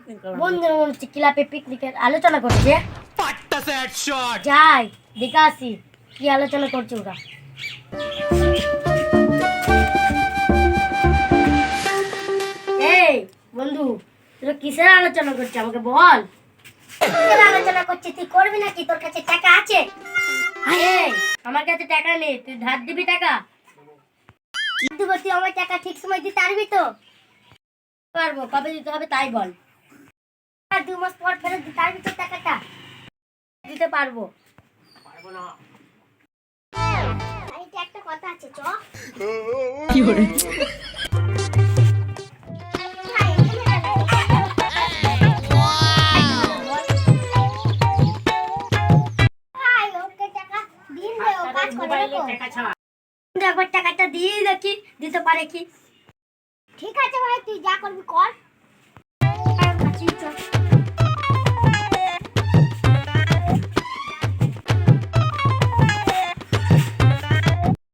বন্ধুরা মনে হচ্ছে ক্লাবে পিকনিকের আলোচনা করছে। যাই দেখে আসি কি আলোচনা করছে ওরা। এই বন্ধু, তোরা কিসের আলোচনা করছে আমাকে বল। কিসের আলোচনা করছিস? তুই করবি নাকি? তোর কাছে টাকা আছে? এই আমার কাছে টাকা নেই, তুই ধার দিবি টাকা? কিন্তু তুই আমার টাকা ঠিক সময় দিতে পারবি তো? পারবো। কবে দিতে হবে তাই বল। আর 2 মাস পর ফেরত দিতে পারবি তো টাকাটা? দিতে পারবো। পারবো না। আরে একটা কথা আছে, চ। কি করে? একবার টাকাটা দিয়ে দেখি দিতে পারে কি। ঠিক আছে ভাই, তুই যা করবি কর।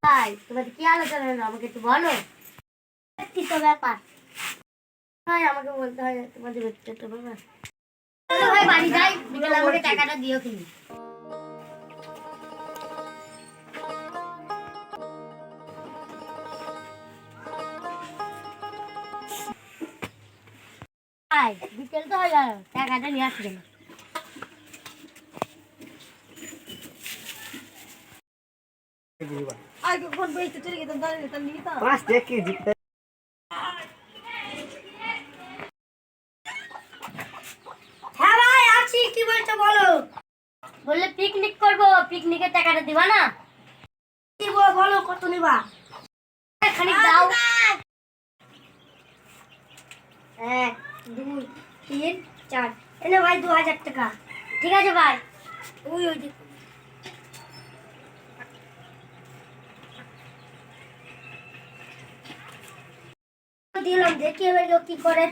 ভাই তোমাদের কি আলোচনা হলো আমাকে একটু বলো। কি তো ব্যাপার ভাই, আমাকে বলতে হয় তোমাদের ব্যক্তিগত ব্যাপার। চলো ভাই বাড়ি যাই, বিকেলে আমাকে টাকাটা দিও কিন্তু। বিকেল তো হয়ে গেল, টাকাটা নিয়ে আসবে না। হ্যাঁ ভাই আছি, কি বলছো বলো। বললে পিকনিক করবো, পিকনিকের টাকাটা দিবা না? দিব, বলো কত নিবা। খানিক দাও। 1 2 3 4 এনে ভাই 2000 টাকা। ঠিক আছে ভাই। ওই দিলাম, দেখি এবার লোক কি করে।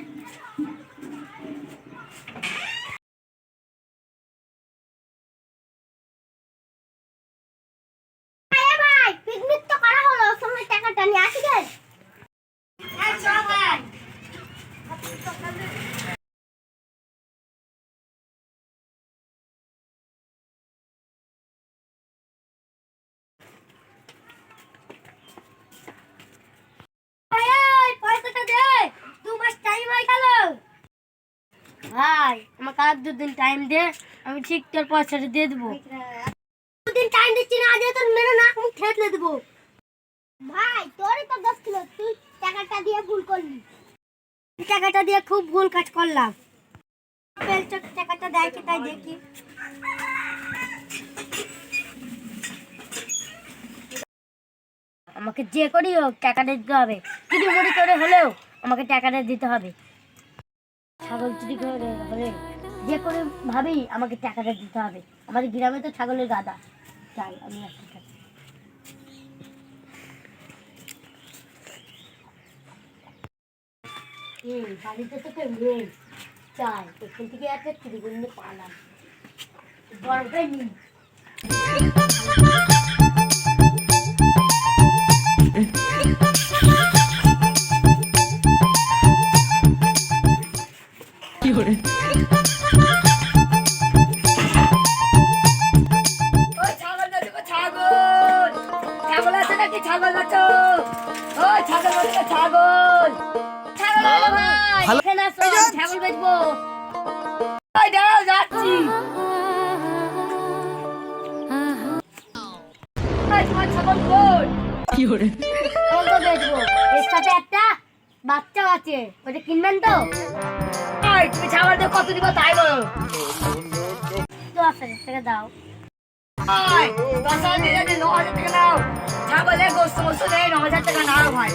ভাই পিকনিক তো করা হলো, সময় টাকাটা নিয়ে আসি গে। হ্যাঁ চল ভাই। ভাই আমাকে আর 2 দিন টাইম দে, আমি ঠিক তোর পয়সাটা দিয়ে দেবো। 2 দিন টাইম দিচ্ছি না, আজ তোর মেরে নাক মুখ থেতলে দেবো। ভাই তোরই তো দোষ ছিল, তুই টাকাটা দিয়ে ভুল করলি। টাকাটা দিয়ে খুব ভুল কাজ করলাম। টাকাটা দেয় কি তাই দেখি। আমাকে যে করি হোক টাকাটা দিতে হবে, চুরি মুড়ি করে হলেও আমাকে টাকাটা দিতে হবে। ছাগল চুরি করে হলে যে করে ভাবেই আমাকে টাকাটা দিতে হবে। আমাদের গ্রামে তো ছাগলের গাদা। চাই আমি একটা টাকা। বাড়িতে তো কেউ নেই, চাই এখান থেকে একটা চুরি করে নিয়ে পালাম। দরকার নেই। কি করে? ছাগল আছে নাকি? ছাগল নাচো। ও ছাগল বলছে, ছাগল ছাগল ভাই এখানে আসো, ছাগল বেচবো। ওই দাঁড়াও যাচ্ছি। তোমার ছাগল কই? কি করে? ছাগল তো বেচবো, এর সাথে একটা বাচ্চা আছে, ওটা কিনবেন তো? তুমি ছাগল দিয়ে কত দিব তাই বলো। 10,000 টাকা দাও। 10,000 টাকা দিয়ে 9,000 টাকা নাও। ছাগলের গোস্ত মোস্ত নেই, 9,000 টাকা নাও ভাই।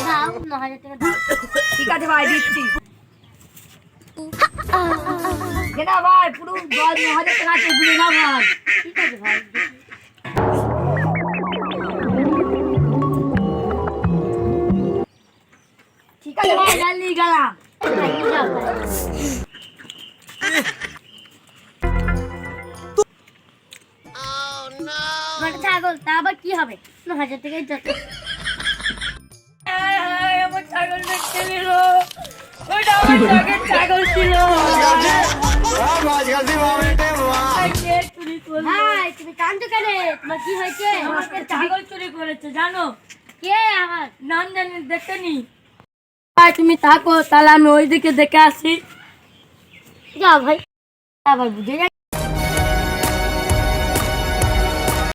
দাও 9,000 টাকা দাও। ঠিক আছে ভাই দিচ্ছি। না ভাই পুরো 9,000 টাকা আছে, গুলো না ভাই। ঠিক আছে ভাই। ঠিক আছে ভাই, জানি গেলাম। ছাগল তা আবার কি হবে? 9,000 টাকাই যত। আমার ছাগল দেখতে নিল, ওইটা আমার ছাগল। ছিল ভাই তুমি কান্দো কেন? তোমার কি হয়েছে? আমাকে ছাগল চুরি করেছে জানো? কে আমার? নাম জানি দেখেনি। ভাই তুমি থাকো, তাহলে আমি ওইদিকে দেখে আসি। যাও ভাই, আবার বুঝে যাই।